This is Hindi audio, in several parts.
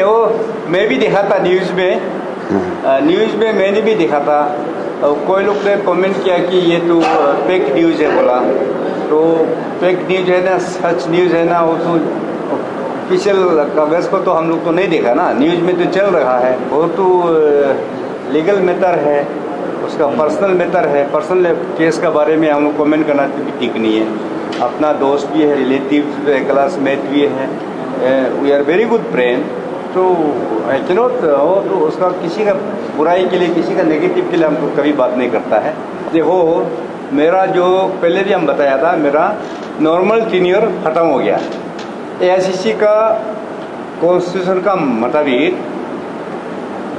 वो मैं भी देखा था न्यूज़ में मैंने भी देखा था। कोई लोग ने कमेंट किया कि ये तो फेक न्यूज़ है बोला। तो फेक न्यूज़ है ना, सच न्यूज़ है ना, वो तो ऑफिशियल कागज़ को तो हम लोग तो नहीं देखा ना, न्यूज़ में तो चल रहा है। वो तो लीगल मैटर है, उसका पर्सनल मैटर है। पर्सनल केस का बारे में हम लोग कमेंट करना तो ठीक नहीं है। अपना दोस्त भी है, रिलेटिव भी है, क्लासमेट भी है, we are very good friend. तो आई कैनॉट हो तो उसका किसी का बुराई के लिए, किसी का नेगेटिव के लिए हमको कभी बात नहीं करता है। देखो, मेरा जो पहले भी हम बताया था, मेरा नॉर्मल टीनियर ख़त्म हो गया। एआईसीसी का कॉन्स्टिट्यूशन का मुताबिक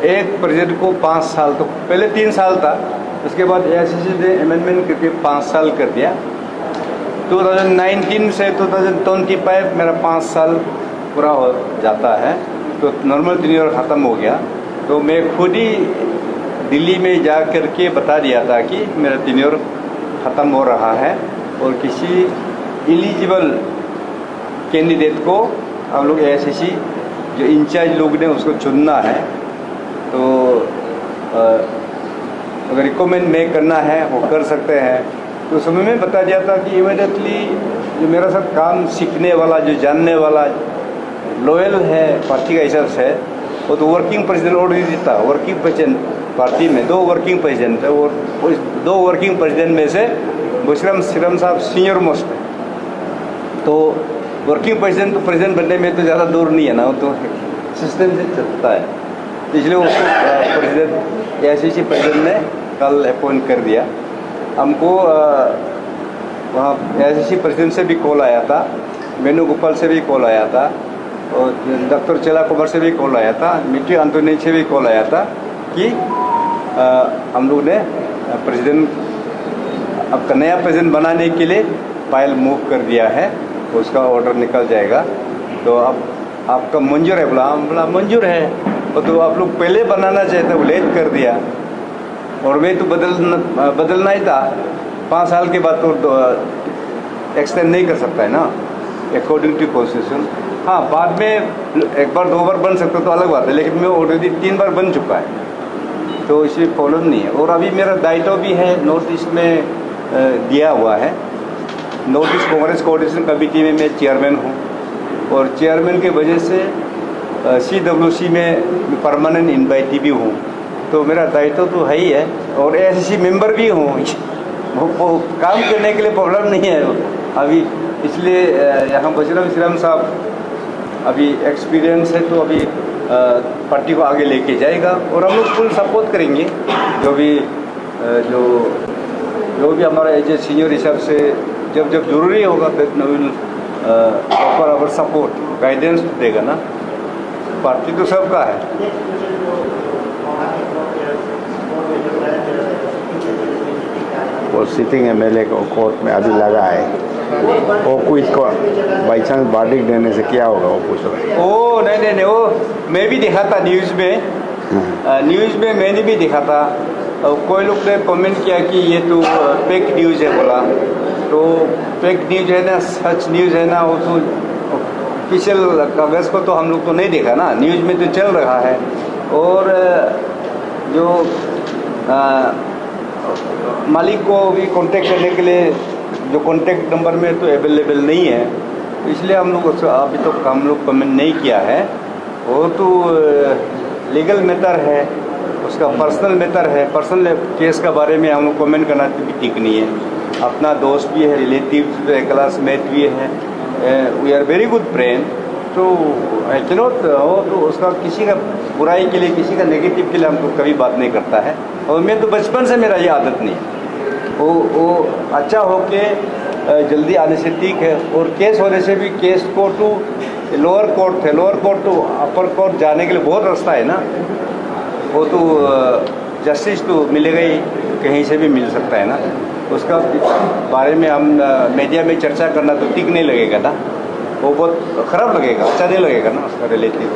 एक प्रेसिडेंट को 5 साल, तो पहले 3 साल था, उसके बाद एआईसीसी ने अमेंडमेंट करके 5 साल कर दिया। 2019 से 2025 मेरा 5 साल पूरा हो जाता है, तो नॉर्मल टीनियर ख़त्म हो गया। तो मैं खुद ही दिल्ली में जा कर के बता दिया था कि मेरा टीनियर ख़त्म हो रहा है और किसी एलिजिबल कैंडिडेट को हम लोग एआईसीसी जो इंचार्ज लोग ने उसको चुनना है। तो अगर रिकमेंड में करना है वो कर सकते हैं। तो समय में बता दिया था कि इमीडिएटली जो मेरा सब काम सीखने वाला, जो जानने वाला, लॉयल है पार्टी का हिसाब से, वो तो वर्किंग प्रेसिडेंट ऑलरेडी था। वर्किंग प्रेसिडेंट पार्टी में 2 वर्किंग प्रेसिडेंट है, और उस 2 वर्किंग प्रेसिडेंट में से बुशरम सिरम साहब सीनियर मोस्ट है। तो वर्किंग प्रेसिडेंट तो प्रेसिडेंट बनने में तो ज़्यादा दूर नहीं है ना, वो तो सिस्टम से चलता है। इसलिए उसको प्रेसिडेंट एआईसीसी प्रेसिडेंट ने कल अपॉइंट कर दिया। हमको वहाँ एआईसीसी प्रेसिडेंट से भी कॉल आया था, वेणुगोपाल से भी कॉल आया था, और डॉक्टर चेला कुमार से भी कॉल आया था, मिट्टी एंटोनी से भी कॉल आया था कि हम लोग ने प्रेसिडेंट, अब नया प्रेसिडेंट बनाने के लिए फाइल मूव कर दिया है, उसका ऑर्डर निकल जाएगा। तो अब आपका मंजूर है? बोला मंजूर है। तो आप लोग पहले बनाना चाहते, वो लेट कर दिया, और मैं तो बदलना ही था। 5 साल के बाद तो एक्सटेंड नहीं कर सकता है ना, अकॉर्डिंग टू कॉन्स्टिट्यूशन। हाँ, बाद में 1 बार 2 बार बन सकता तो अलग बात है, लेकिन मैं ऑलरेडी 3 बार बन चुका है, तो इसमें प्रॉब्लम नहीं है। और अभी मेरा दायित्व भी है नॉर्थ ईस्ट में दिया हुआ है। North east Congress coordination committee में मैं चेयरमैन हूँ, और चेयरमैन के वजह से CWC में परमानेंट इन्वाइटी भी हूँ। तो मेरा दायित्व तो है ही है, और एआईसीसी मेंबर भी हूँ। वो काम करने के लिए प्रॉब्लम नहीं है अभी। इसलिए यहाँ बजरंग श्रीराम साहब अभी एक्सपीरियंस है, तो अभी पार्टी को आगे लेके जाएगा, और हम लोग फुल सपोर्ट करेंगे। जो भी हमारा एज ए सीनियर हिसाब से जब जरूरी होगा तो will offer our support, guidance देगा ना। पार्टी तो सबका है। वो सिटिंग एमएलए को कोर्ट में अभी लगा है, वो क्विट को बाई चांस वर्डिक्ट देने से क्या होगा वो पूछ रहे हैं। ओ नहीं, वो मैं भी देखा था न्यूज़ में मैंने भी देखा था। कोई लोग ने कमेंट किया कि ये तो फेक न्यूज़ है बोला। तो फेक न्यूज़ है ना, सच न्यूज़ है ना, वो तो ऑफिशियल कागज़ को तो हम लोग तो नहीं देखा ना, न्यूज़ में तो चल रहा है। और जो मालिक को भी कांटेक्ट करने के लिए जो कांटेक्ट नंबर में तो अवेलेबल नहीं है, इसलिए हम लोग अभी तो हम लोग कमेंट नहीं किया है। वो तो लीगल मैटर है, उसका पर्सनल मैटर है। पर्सनल केस का बारे में हम लोग कमेंट करना तो ठीक नहीं है। अपना दोस्त भी है, रिलेटिव भी है, क्लासमेट भी है, we are very good friend. तो आई कैनॉट हो तो उसका किसी का बुराई के लिए, किसी का नेगेटिव के लिए हमको कभी बात नहीं करता है। और मैं तो बचपन से मेरा ये आदत नहीं है। वो अच्छा हो के जल्दी आने से ठीक है। और केस होने से भी केस को टू लोअर कोर्ट है, lower court to upper court जाने के लिए बहुत रास्ता है ना। वो तो जस्टिस तो मिलेगा ही, कहीं से भी मिल सकता है ना। उसका बारे में हम मीडिया में चर्चा करना तो ठीक नहीं लगेगा ना, वो बहुत ख़राब लगेगा, अच्छा नहीं लगेगा ना उसका रिलेटिव।